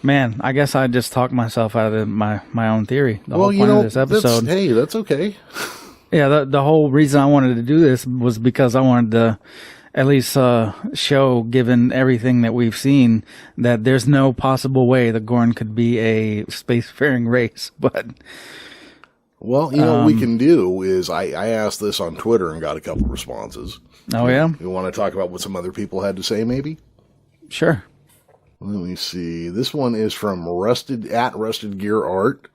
Man, I guess I just talked myself out of my own theory. The whole point of this episode. That's okay. Yeah, the whole reason I wanted to do this was because I wanted to at least show, given everything that we've seen, that there's no possible way the Gorn could be a spacefaring race. But well, what we can do is I asked this on Twitter and got a couple responses. Oh, yeah? You want to talk about what some other people had to say, maybe? Sure. Let me see. This one is from Rusted Gear Art,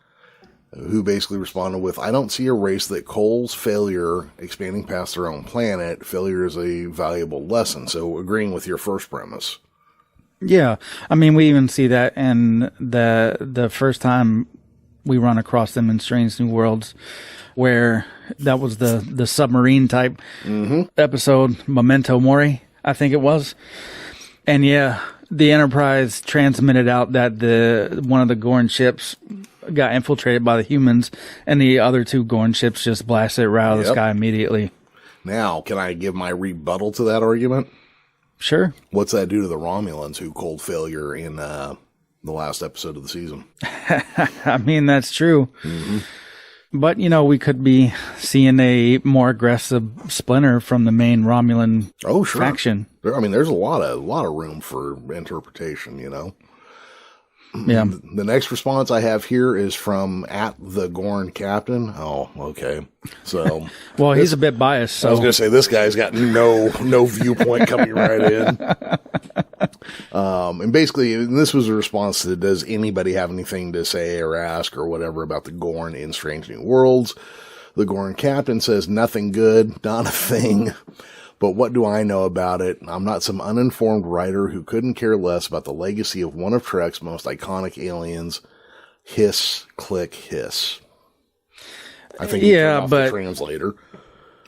who basically responded with, I don't see a race that culls failure expanding past their own planet. Failure is a valuable lesson. So agreeing with your first premise. Yeah. I mean, we even see that in the first time we run across them in Strange New Worlds, where that was the submarine type episode, Memento Mori, I think it was. And yeah, the Enterprise transmitted out that one of the Gorn ships got infiltrated by the humans, and the other two Gorn ships just blasted it right out of the sky immediately. Now, can I give my rebuttal to that argument? Sure. What's that do to the Romulans who culled failure in the last episode of the season? I mean, that's true. Mm-hmm. But, we could be seeing a more aggressive splinter from the main Romulan faction. There's a lot of room for interpretation, Yeah. The next response I have here is from @the_Gorn Captain. Oh, okay. So, well, he's a bit biased. So. I was going to say this guy's got no viewpoint coming right in. And basically, this was a response to, does anybody have anything to say or ask or whatever about the Gorn in Strange New Worlds? The Gorn Captain says nothing good, not a thing. But what do I know about it? I'm not some uninformed writer who couldn't care less about the legacy of one of Trek's most iconic aliens. Hiss, click, hiss. I think the translator.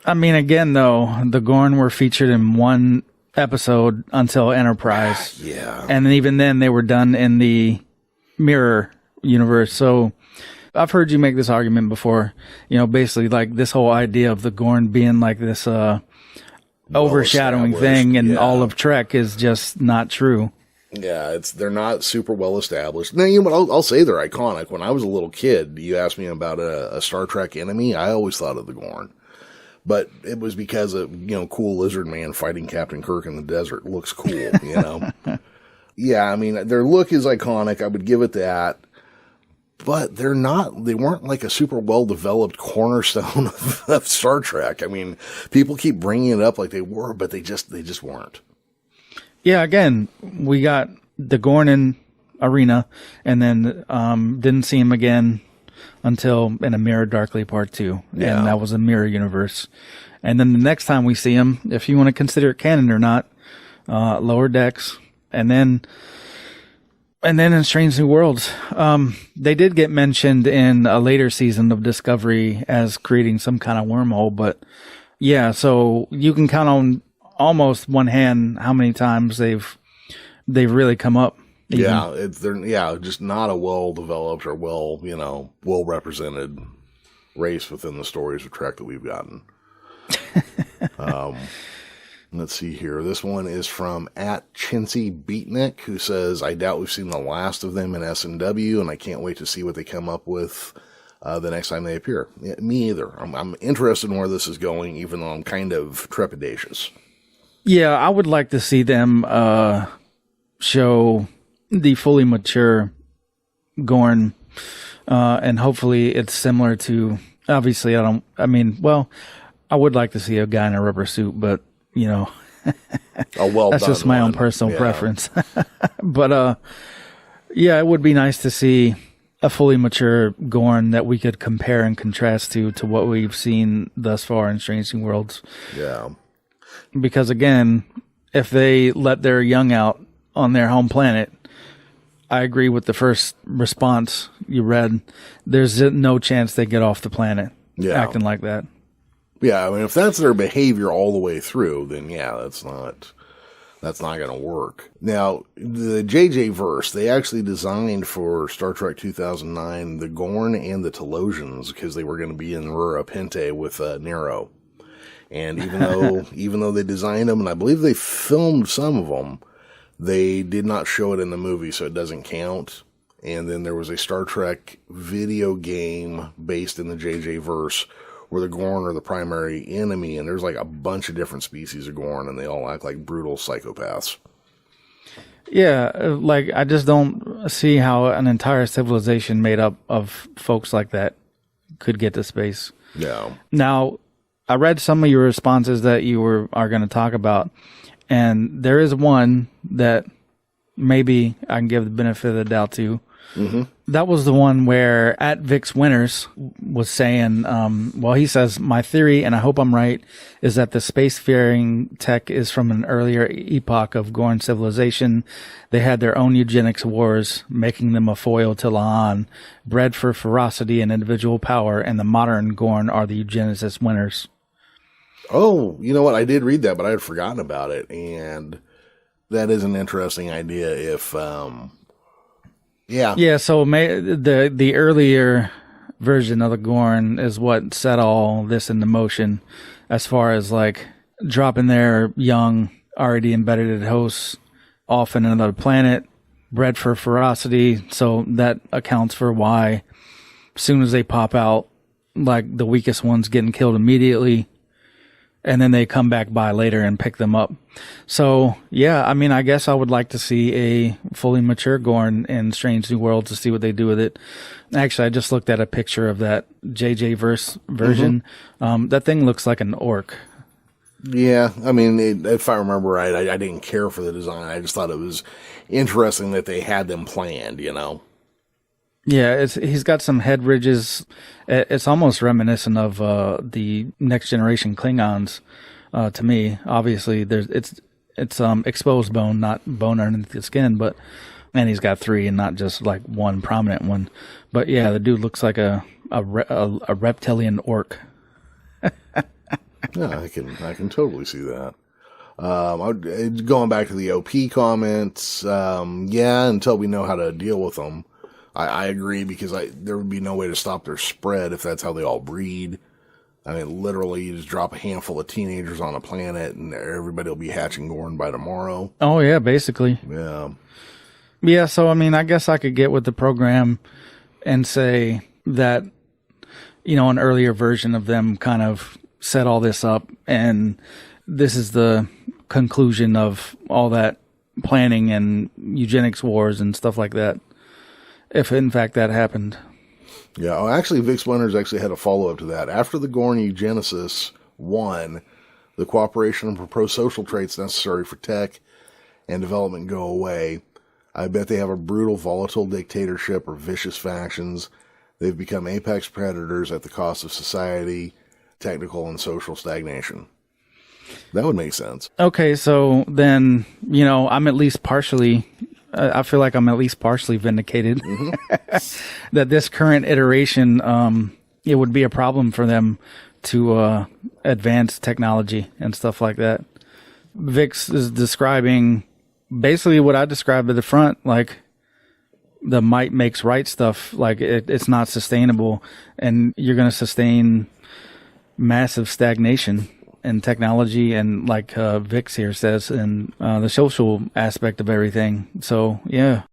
I mean, again, though, the Gorn were featured in one episode until Enterprise. Yeah. And even then, they were done in the mirror universe. So I've heard you make this argument before. Basically, like this whole idea of the Gorn being like this overshadowing thing and all of Trek is just not true. Yeah, they're not super well established. Now, I'll say they're iconic. When I was a little kid, you asked me about a Star Trek enemy, I always thought of the Gorn. But it was because of, cool lizard man fighting Captain Kirk in the desert looks cool, Yeah, their look is iconic. I would give it that. But they weren't like a super well-developed cornerstone of Star Trek. People keep bringing it up like they were, but they just weren't. Yeah, again, we got the Gorn in Arena, and then didn't see him again until in A Mirror Darkly Part 2. Yeah. And that was a mirror universe. And then the next time we see him, if you want to consider it canon or not, Lower Decks, and then in Strange New Worlds, they did get mentioned in a later season of Discovery as creating some kind of wormhole. But yeah, so you can count on almost one hand how many times they've really come up. Even. Yeah, they're just not a well-developed or well-represented race within the stories of Trek that we've gotten. Let's see here. This one is from @Chintzy Beatnik, who says, I doubt we've seen the last of them in S&W, and I can't wait to see what they come up with the next time they appear. Yeah, me either. I'm interested in where this is going, even though I'm kind of trepidatious. Yeah, I would like to see them show the fully mature Gorn, and hopefully it's similar to, obviously I would like to see a guy in a rubber suit, but that's just my own personal preference. But it would be nice to see a fully mature Gorn that we could compare and contrast to what we've seen thus far in Strange New Worlds. Yeah. Because again, if they let their young out on their home planet, I agree with the first response you read. There's no chance they get off the planet acting like that. Yeah, if that's their behavior all the way through, then that's not going to work. Now, the JJ verse, they actually designed for Star Trek 2009 the Gorn and the Telosians because they were going to be in Rura Pente with Nero. And even though they designed them, and I believe they filmed some of them, They did not show it in the movie, so it doesn't count. And then there was a Star Trek video game based in the JJ verse where the Gorn are the primary enemy, and there's like a bunch of different species of Gorn, and they all act like brutal psychopaths. Yeah, like, I just don't see how an entire civilization made up of folks like that could get to space. Yeah. Now, I read some of your responses that you are going to talk about, and there is one that maybe I can give the benefit of the doubt to. Mm-hmm. That was the one where at Vix Winters was saying, well, he says, my theory, and I hope I'm right, is that the spacefaring tech is from an earlier epoch of Gorn civilization. They had their own eugenics wars, making them a foil to La'an, bred for ferocity and individual power, and the modern Gorn are the eugenicist winners. Oh, you know what? I did read that, but I had forgotten about it, and that is an interesting idea if... Yeah. So the earlier version of the Gorn is what set all this into motion, as far as like dropping their young, already embedded hosts off in another planet, bred for ferocity. So that accounts for why, as soon as they pop out, like the weakest ones getting killed immediately, and then they come back by later and pick them up. So, yeah, I mean, I guess I would like to see a fully mature Gorn in Strange New Worlds to see what they do with it. Actually, I just looked at a picture of that JJ verse version. Mm-hmm. That thing looks like an orc. Yeah, I mean, if I remember right, I didn't care for the design. I just thought it was interesting that they had them planned, you know? Yeah, he's got some head ridges. It's almost reminiscent of the Next Generation Klingons to me. Obviously, it's exposed bone, not bone underneath the skin, and he's got 3 and not just like one prominent one. But yeah, the dude looks like a reptilian orc. Yeah, I can totally see that. Going back to the OP comments, yeah, until we know how to deal with them. I agree, because there would be no way to stop their spread if that's how they all breed. I mean, literally, you just drop a handful of teenagers on a planet and everybody will be hatching Gorn by tomorrow. Oh, yeah, basically. Yeah. Yeah, so, I mean, I guess I could get with the program and say that, you know, an earlier version of them kind of set all this up, and this is the conclusion of all that planning and eugenics wars and stuff like that. If, in fact, that happened. Yeah, well, actually, Vix Winters actually had a follow-up to that. After the Gorn eugenicists won, the cooperation and pro-social traits necessary for tech and development go away. I bet they have a brutal, volatile dictatorship or vicious factions. They've become apex predators at the cost of society, technical and social stagnation. That would make sense. Okay, so then, you know, I'm at least partially... I feel like I'm at least partially vindicated that this current iteration, it would be a problem for them to advance technology and stuff like that. Vix is describing basically what I described at the front, like the might makes right stuff. Like it's not sustainable, and you're going to sustain massive stagnation in technology, and like Vix here says, and the social aspect of everything. So, yeah.